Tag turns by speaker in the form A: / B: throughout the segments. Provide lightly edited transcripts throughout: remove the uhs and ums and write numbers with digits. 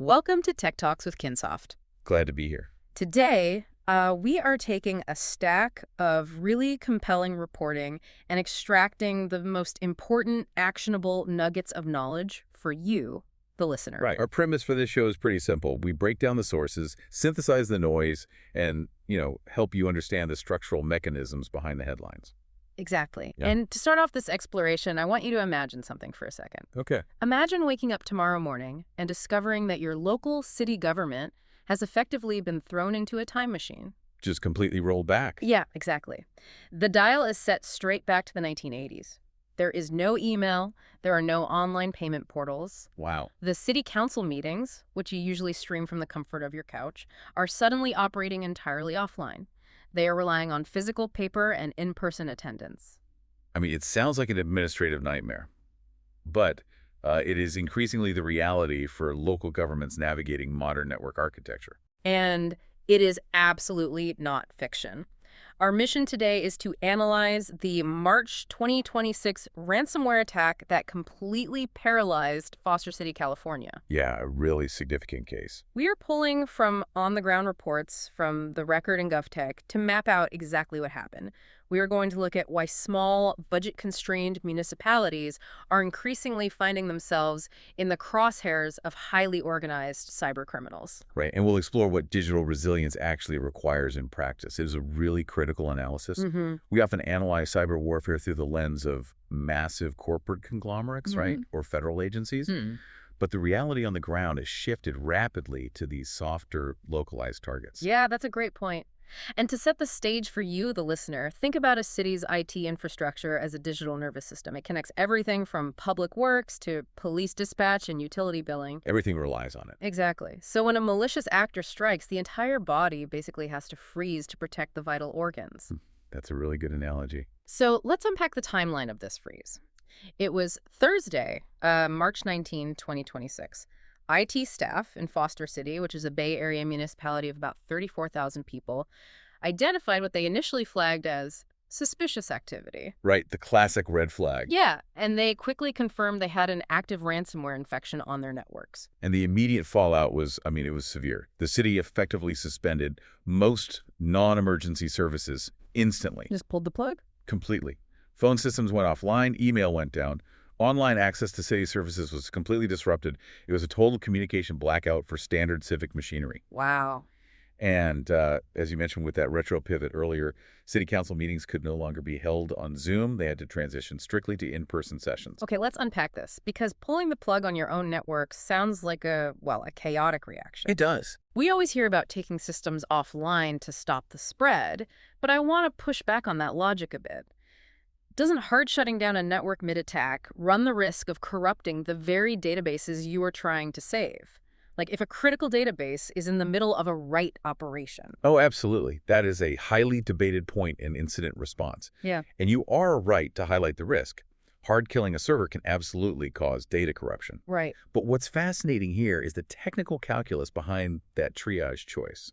A: Welcome to Tech Talks with Kinsoft.
B: Glad to be here.
A: Today, we are taking a stack of really compelling reporting and extracting the most important, actionable nuggets of knowledge for you, the listener.
B: Right. Our premise for this show is pretty simple. We break down the sources, synthesize the noise, and, help you understand the structural mechanisms behind the headlines.
A: Exactly.
B: Yeah.
A: And to start off this exploration, I want you to imagine something for a second.
B: Okay.
A: Imagine waking up tomorrow morning and discovering that your local city government has effectively been thrown into a time machine.
B: Just completely rolled back.
A: Yeah, exactly. The dial is set straight back to the 1980s. There is no email. There are no online payment portals.
B: Wow.
A: The city council meetings, which you usually stream from the comfort of your couch, are suddenly operating entirely offline. They are relying on physical paper and in-person attendance.
B: I mean, it sounds like an administrative nightmare, but it is increasingly the reality for local governments navigating modern network architecture.
A: And it is absolutely not fiction. Our mission today is to analyze the March 2026 ransomware attack that completely paralyzed Foster City, California.
B: Yeah, a really significant case.
A: We are pulling from on-the-ground reports from the Record and GovTech to map out exactly what happened. We are going to look at why small, budget-constrained municipalities are increasingly finding themselves in the crosshairs of highly organized cyber criminals.
B: Right, and we'll explore what digital resilience actually requires in practice. It is a really critical analysis. We often analyze cyber warfare through the lens of massive corporate conglomerates, right, or federal agencies. But the reality on the ground has shifted rapidly to these softer, localized targets.
A: Yeah, that's a great point. And to set the stage for you, the listener, think about a city's IT infrastructure as a digital nervous system. It connects everything from public works to police dispatch and utility billing.
B: Everything relies on it.
A: Exactly. So when a malicious actor strikes, the entire body basically has to freeze to protect the vital organs.
B: That's a really good analogy.
A: So let's unpack the timeline of this freeze. It was Thursday, March 19, 2026. IT staff in Foster City, which is a Bay Area municipality of about 34,000 people, identified what they initially flagged as suspicious activity.
B: Right, the classic red flag.
A: Yeah, and they quickly confirmed they had an active ransomware infection on their networks.
B: And the immediate fallout was, it was severe. The city effectively suspended most non-emergency services instantly.
A: Just pulled the plug?
B: Completely. Phone systems went offline, email went down. Online access to city services was completely disrupted. It was a total communication blackout for standard civic machinery.
A: Wow.
B: And as you mentioned with that retro pivot earlier, city council meetings could no longer be held on Zoom. They had to transition strictly to in-person sessions.
A: Okay, let's unpack this, because pulling the plug on your own network sounds like a chaotic reaction.
B: It does.
A: We always hear about taking systems offline to stop the spread, but I want to push back on that logic a bit. Doesn't hard shutting down a network mid-attack run the risk of corrupting the very databases you are trying to save? Like if a critical database is in the middle of a write operation.
B: Oh, absolutely. That is a highly debated point in incident response.
A: Yeah.
B: And you are right to highlight the risk. Hard killing a server can absolutely cause data corruption.
A: Right.
B: But what's fascinating here is the technical calculus behind that triage choice.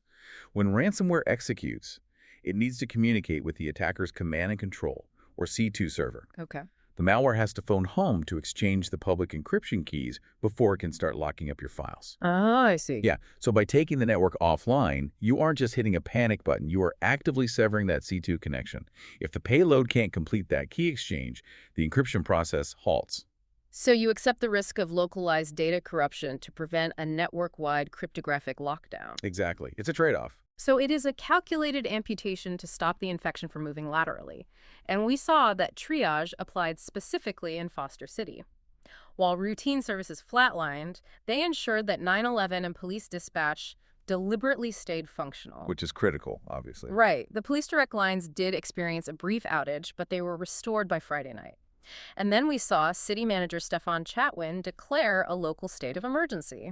B: When ransomware executes, it needs to communicate with the attacker's command and control, or C2 server.
A: Okay.
B: The malware has to phone home to exchange the public encryption keys before it can start locking up your files.
A: Oh, I see.
B: Yeah, so by taking the network offline, you aren't just hitting a panic button, you are actively severing that C2 connection. If the payload can't complete that key exchange, the encryption process halts.
A: So you accept the risk of localized data corruption to prevent a network-wide cryptographic lockdown.
B: Exactly. It's a trade-off.
A: So it is a calculated amputation to stop the infection from moving laterally. And we saw that triage applied specifically in Foster City. While routine services flatlined, they ensured that 911 and police dispatch deliberately stayed functional.
B: Which is critical, obviously.
A: Right. The police direct lines did experience a brief outage, but they were restored by Friday night. And then we saw City Manager Stefan Chatwin declare a local state of emergency.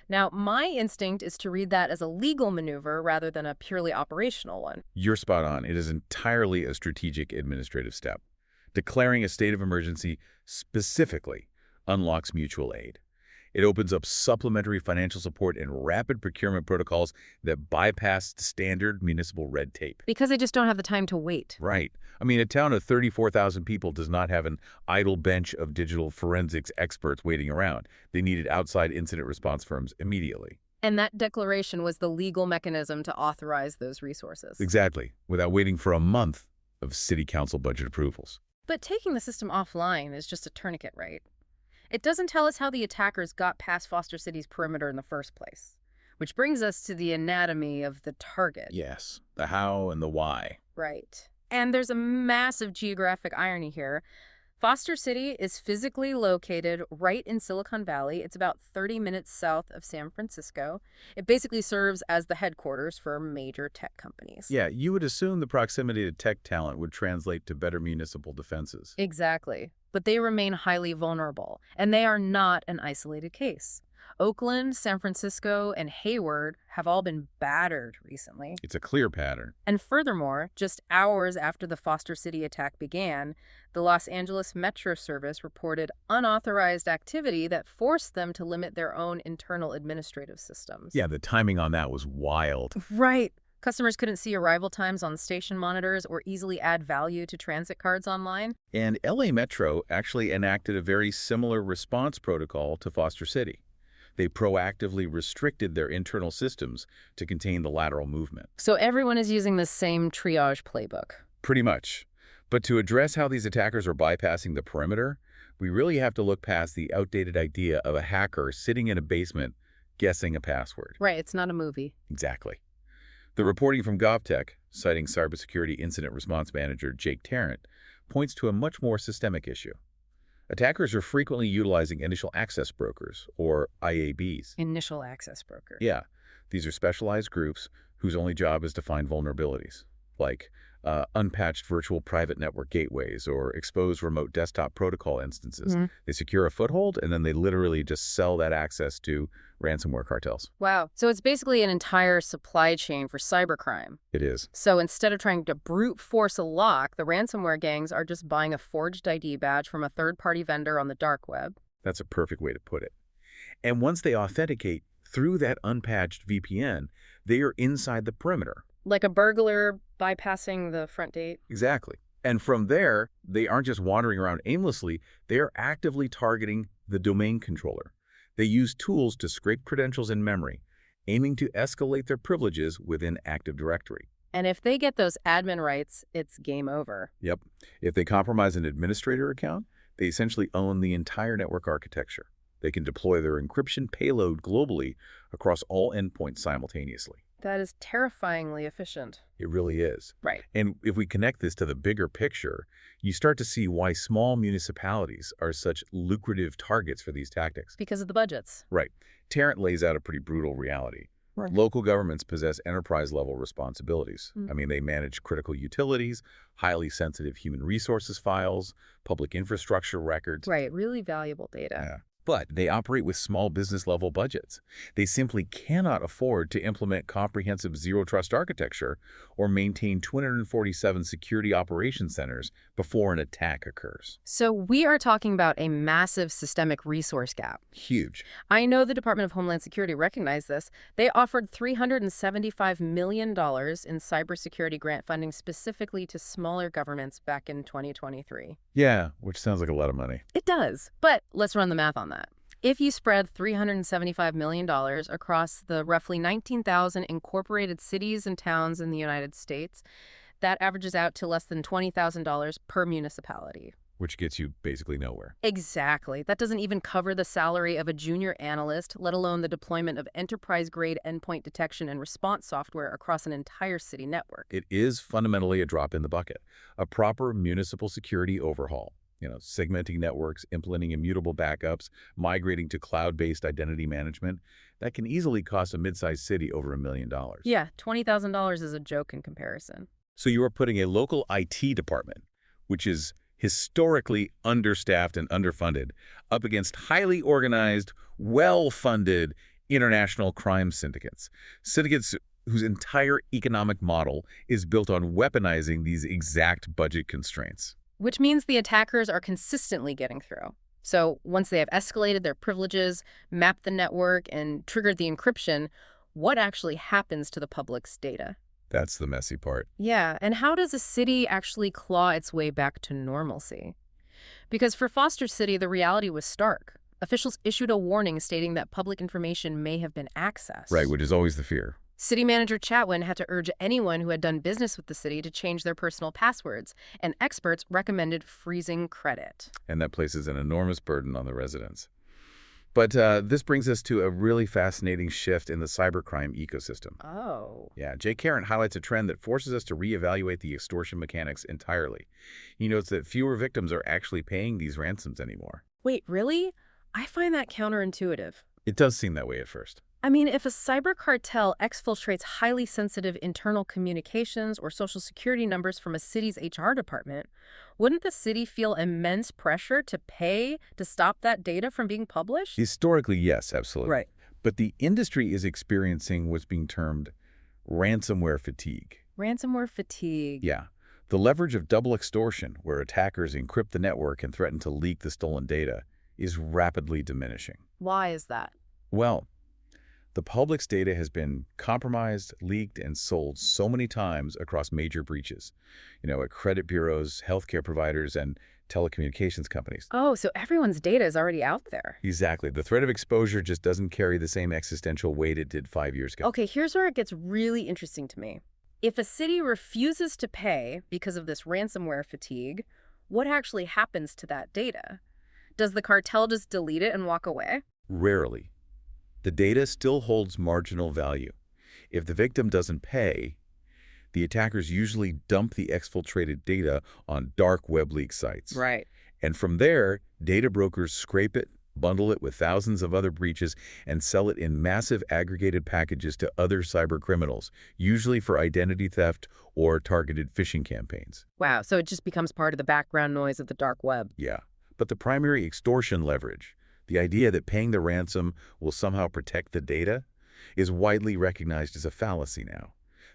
A: Now, my instinct is to read that as a legal maneuver rather than a purely operational one.
B: You're spot on. It is entirely a strategic administrative step. Declaring a state of emergency specifically unlocks mutual aid. It opens up supplementary financial support and rapid procurement protocols that bypass standard municipal red tape.
A: Because they just don't have the time to wait.
B: Right. I mean, a town of 34,000 people does not have an idle bench of digital forensics experts waiting around. They needed outside incident response firms immediately.
A: And that declaration was the legal mechanism to authorize those resources.
B: Exactly, without waiting for a month of city council budget approvals.
A: But taking the system offline is just a tourniquet, right? It doesn't tell us how the attackers got past Foster City's perimeter in the first place. Which brings us to the anatomy of the target.
B: Yes, the how and the why.
A: Right. And there's a massive geographic irony here. Foster City is physically located right in Silicon Valley. It's about 30 minutes south of San Francisco. It basically serves as the headquarters for major tech companies.
B: Yeah, you would assume the proximity to tech talent would translate to better municipal defenses.
A: Exactly. But they remain highly vulnerable, and they are not an isolated case. Oakland, San Francisco, and Hayward have all been battered recently.
B: It's a clear pattern.
A: And furthermore, just hours after the Foster City attack began, the Los Angeles Metro Service reported unauthorized activity that forced them to limit their own internal administrative systems.
B: Yeah, the timing on that was wild.
A: Right. Customers couldn't see arrival times on station monitors or easily add value to transit cards online.
B: And LA Metro actually enacted a very similar response protocol to Foster City. They proactively restricted their internal systems to contain the lateral movement.
A: So everyone is using the same triage playbook.
B: Pretty much. But to address how these attackers are bypassing the perimeter, we really have to look past the outdated idea of a hacker sitting in a basement guessing a password.
A: Right, it's not a movie.
B: Exactly. The reporting from GovTech, citing cybersecurity incident response manager Jake Tarrant, points to a much more systemic issue. Attackers are frequently utilizing initial access brokers, or IABs.
A: Initial access broker.
B: Yeah, these are specialized groups whose only job is to find vulnerabilities, like unpatched virtual private network gateways or exposed remote desktop protocol instances. They secure a foothold, and then they literally just sell that access to ransomware cartels.
A: Wow. So it's basically an entire supply chain for cybercrime.
B: It is.
A: So instead of trying to brute force a lock, the ransomware gangs are just buying a forged ID badge from a third-party vendor on the dark web.
B: That's a perfect way to put it. And once they authenticate through that unpatched VPN, they are inside the perimeter.
A: Like a burglar bypassing the front gate?
B: Exactly. And from there, they aren't just wandering around aimlessly, they are actively targeting the domain controller. They use tools to scrape credentials in memory, aiming to escalate their privileges within Active Directory.
A: And if they get those admin rights, it's game over.
B: Yep. If they compromise an administrator account, they essentially own the entire network architecture. They can deploy their encryption payload globally across all endpoints simultaneously.
A: That is terrifyingly efficient.
B: It really is.
A: Right.
B: And if we connect this to the bigger picture, you start to see why small municipalities are such lucrative targets for these tactics.
A: Because of the budgets.
B: Right. Tarrant lays out a pretty brutal reality.
A: Right.
B: Local governments possess enterprise-level responsibilities. I mean, they manage critical utilities, highly sensitive human resources files, public infrastructure records.
A: Right. Really valuable data.
B: Yeah. But they operate with small business-level budgets. They simply cannot afford to implement comprehensive zero-trust architecture or maintain 247 security operations centers before an attack occurs.
A: So we are talking about a massive systemic resource gap.
B: Huge.
A: I know the Department of Homeland Security recognized this. They offered $375 million in cybersecurity grant funding specifically to smaller governments back in 2023.
B: Yeah, which sounds like a lot of money.
A: It does. But let's run the math on that. If you spread $375 million across the roughly 19,000 incorporated cities and towns in the United States, that averages out to less than $20,000 per municipality.
B: Which gets you basically nowhere.
A: Exactly. That doesn't even cover the salary of a junior analyst, let alone the deployment of enterprise-grade endpoint detection and response software across an entire city network.
B: It is fundamentally a drop in the bucket. A proper municipal security overhaul. Segmenting networks, implementing immutable backups, migrating to cloud-based identity management, that can easily cost a mid-sized city over $1 million.
A: Yeah, $20,000 is a joke in comparison.
B: So you are putting a local IT department, which is historically understaffed and underfunded, up against highly organized, well-funded international crime syndicates. Syndicates whose entire economic model is built on weaponizing these exact budget constraints.
A: Which means the attackers are consistently getting through. So once they have escalated their privileges, mapped the network, and triggered the encryption, what actually happens to the public's data?
B: That's the messy part.
A: Yeah, and how does a city actually claw its way back to normalcy? Because for Foster City, the reality was stark. Officials issued a warning stating that public information may have been
B: Right,
A: accessed.
B: which is always the fear.
A: City Manager Chatwin had to urge anyone who had done business with the city to change their personal passwords, and experts recommended freezing credit.
B: And that places an enormous burden on the residents. But this brings us to a really fascinating shift in the cybercrime ecosystem.
A: Oh.
B: Yeah, Jay Karen highlights a trend that forces us to reevaluate the extortion mechanics entirely. He notes that fewer victims are actually paying these ransoms anymore.
A: Wait, really? I find that counterintuitive.
B: It does seem that way at first.
A: I mean, if a cyber cartel exfiltrates highly sensitive internal communications or social security numbers from a city's HR department, wouldn't the city feel immense pressure to pay to stop that data from being published?
B: Historically, yes, absolutely.
A: Right.
B: But the industry is experiencing what's being termed ransomware fatigue.
A: Ransomware fatigue.
B: Yeah. The leverage of double extortion, where attackers encrypt the network and threaten to leak the stolen data, is rapidly diminishing.
A: Why is that?
B: Well, the public's data has been compromised, leaked, and sold so many times across major breaches, at credit bureaus, healthcare providers, and telecommunications companies.
A: Oh, so everyone's data is already out there.
B: Exactly. The threat of exposure just doesn't carry the same existential weight it did 5 years ago.
A: Okay, here's where it gets really interesting to me. If a city refuses to pay because of this ransomware fatigue, what actually happens to that data? Does the cartel just delete it and walk away?
B: Rarely. The data still holds marginal value. If the victim doesn't pay, the attackers usually dump the exfiltrated data on dark web leak sites.
A: Right.
B: And from there, data brokers scrape it, bundle it with thousands of other breaches, and sell it in massive aggregated packages to other cyber criminals, usually for identity theft or targeted phishing campaigns.
A: Wow, so it just becomes part of the background noise of the dark web.
B: Yeah. But the primary extortion leverage, the idea that paying the ransom will somehow protect the data, is widely recognized as a fallacy now.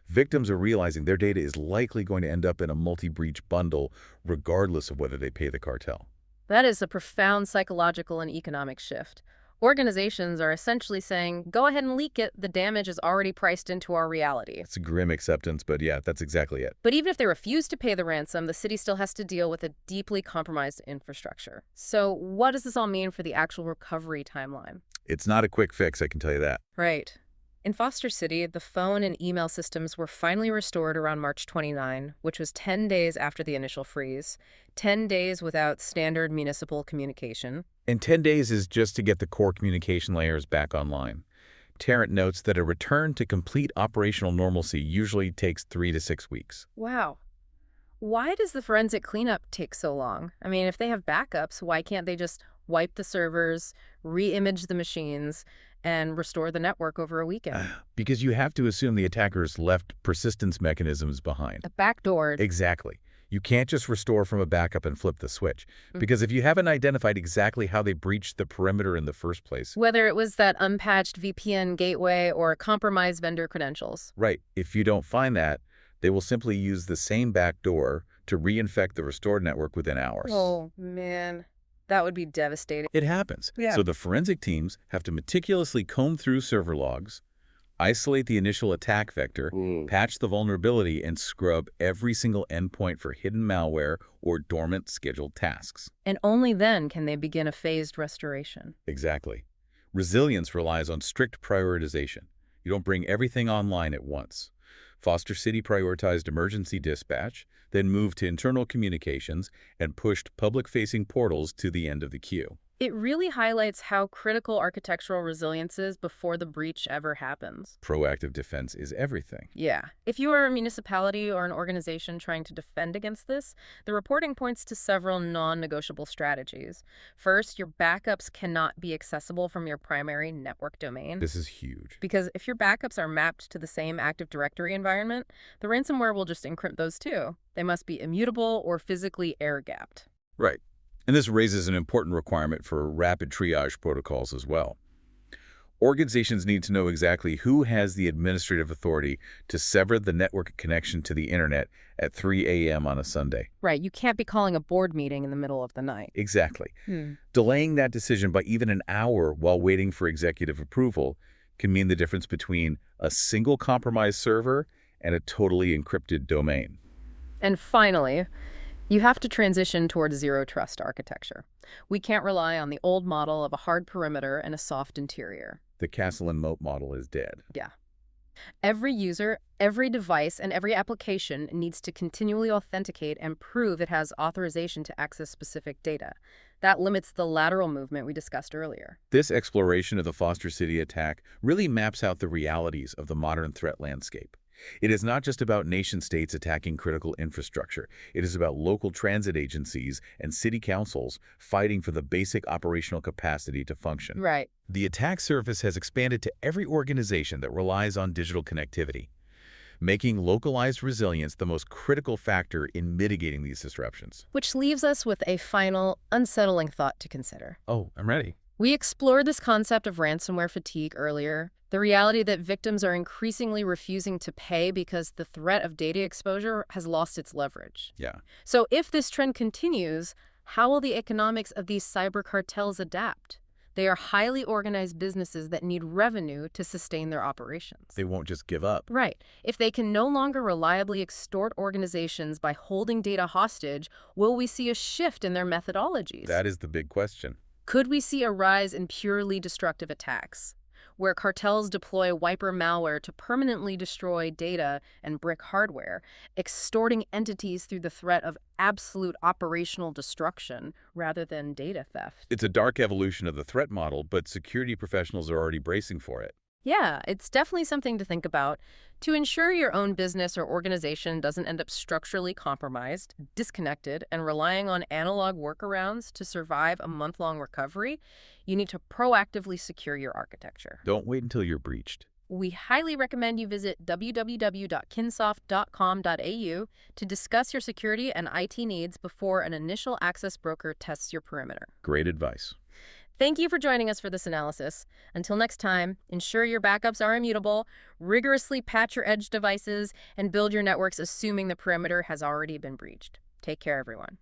B: Victims are realizing their data is likely going to end up in a multi-breach bundle regardless of whether they pay the cartel.
A: That is a profound psychological and economic shift. Organizations are essentially saying, go ahead and leak it, the damage is already priced into our reality.
B: It's a grim acceptance, but yeah, that's exactly it.
A: But even if they refuse to pay the ransom, the city still has to deal with a deeply compromised infrastructure. So what does this all mean for the actual recovery timeline?
B: It's not a quick fix, I can tell you that.
A: Right. In Foster City, the phone and email systems were finally restored around March 29, which was 10 days after the initial freeze, 10 days without standard municipal communication.
B: And 10 days is just to get the core communication layers back online. Tarrant notes that a return to complete operational normalcy usually takes 3 to 6 weeks.
A: Wow. Why does the forensic cleanup take so long? I mean, if they have backups, why can't they just wipe the servers, re-image the machines, and restore the network over a weekend?
B: Because you have to assume the attackers left persistence mechanisms behind.
A: A backdoor.
B: Exactly. You can't just restore from a backup and flip the switch. Because if you haven't identified exactly how they breached the perimeter in the first place.
A: Whether it was that unpatched VPN gateway or compromised vendor credentials.
B: Right. If you don't find that, they will simply use the same backdoor to reinfect the restored network within hours.
A: Oh, man. That would be devastating.
B: It happens.
A: Yeah.
B: So the forensic teams have to meticulously comb through server logs, isolate the initial attack vector, patch the vulnerability, and scrub every single endpoint for hidden malware or dormant scheduled tasks.
A: And only then can they begin a phased restoration.
B: Exactly. Resilience relies on strict prioritization. You don't bring everything online at once. Foster City prioritized emergency dispatch, then moved to internal communications, and pushed public-facing portals to the end of the queue.
A: It really highlights how critical architectural resilience is before the breach ever happens.
B: Proactive defense is everything.
A: Yeah. If you are a municipality or an organization trying to defend against this, the reporting points to several non-negotiable strategies. First, your backups cannot be accessible from your primary network domain.
B: This is huge.
A: Because if your backups are mapped to the same Active Directory environment, the ransomware will just encrypt those too. They must be immutable or physically air-gapped.
B: Right. And this raises an important requirement for rapid triage protocols as well. Organizations need to know exactly who has the administrative authority to sever the network connection to the internet at 3 a.m. on a Sunday.
A: Right, you can't be calling a board meeting in the middle of the night.
B: Exactly.
A: Hmm.
B: Delaying that decision by even an hour while waiting for executive approval can mean the difference between a single compromised server and a totally encrypted domain.
A: And finally, you have to transition towards zero-trust architecture. We can't rely on the old model of a hard perimeter and a soft interior.
B: The castle and moat model is dead.
A: Yeah. Every user, every device, and every application needs to continually authenticate and prove it has authorization to access specific data. That limits the lateral movement we discussed earlier.
B: This exploration of the Foster City attack really maps out the realities of the modern threat landscape. It is not just about nation-states attacking critical infrastructure. It is about local transit agencies and city councils fighting for the basic operational capacity to function.
A: Right.
B: The attack surface has expanded to every organization that relies on digital connectivity, making localized resilience the most critical factor in mitigating these disruptions.
A: Which leaves us with a final, unsettling thought to consider.
B: Oh, I'm ready.
A: We explored this concept of ransomware fatigue earlier, the reality that victims are increasingly refusing to pay because the threat of data exposure has lost its leverage.
B: Yeah.
A: So if this trend continues, how will the economics of these cyber cartels adapt? They are highly organized businesses that need revenue to sustain their operations.
B: They won't just give up.
A: Right. If they can no longer reliably extort organizations by holding data hostage, will we see a shift in their methodologies?
B: That is the big question.
A: Could we see a rise in purely destructive attacks, where cartels deploy wiper malware to permanently destroy data and brick hardware, extorting entities through the threat of absolute operational destruction rather than data theft?
B: It's a dark evolution of the threat model, but security professionals are already bracing for it.
A: Yeah, it's definitely something to think about. To ensure your own business or organization doesn't end up structurally compromised, disconnected, and relying on analog workarounds to survive a month-long recovery, you need to proactively secure your architecture.
B: Don't wait until you're breached.
A: We highly recommend you visit www.kinsoft.com.au to discuss your security and IT needs before an initial access broker tests your perimeter.
B: Great advice.
A: Thank you for joining us for this analysis. Until next time, ensure your backups are immutable, rigorously patch your edge devices, and build your networks assuming the perimeter has already been breached. Take care, everyone.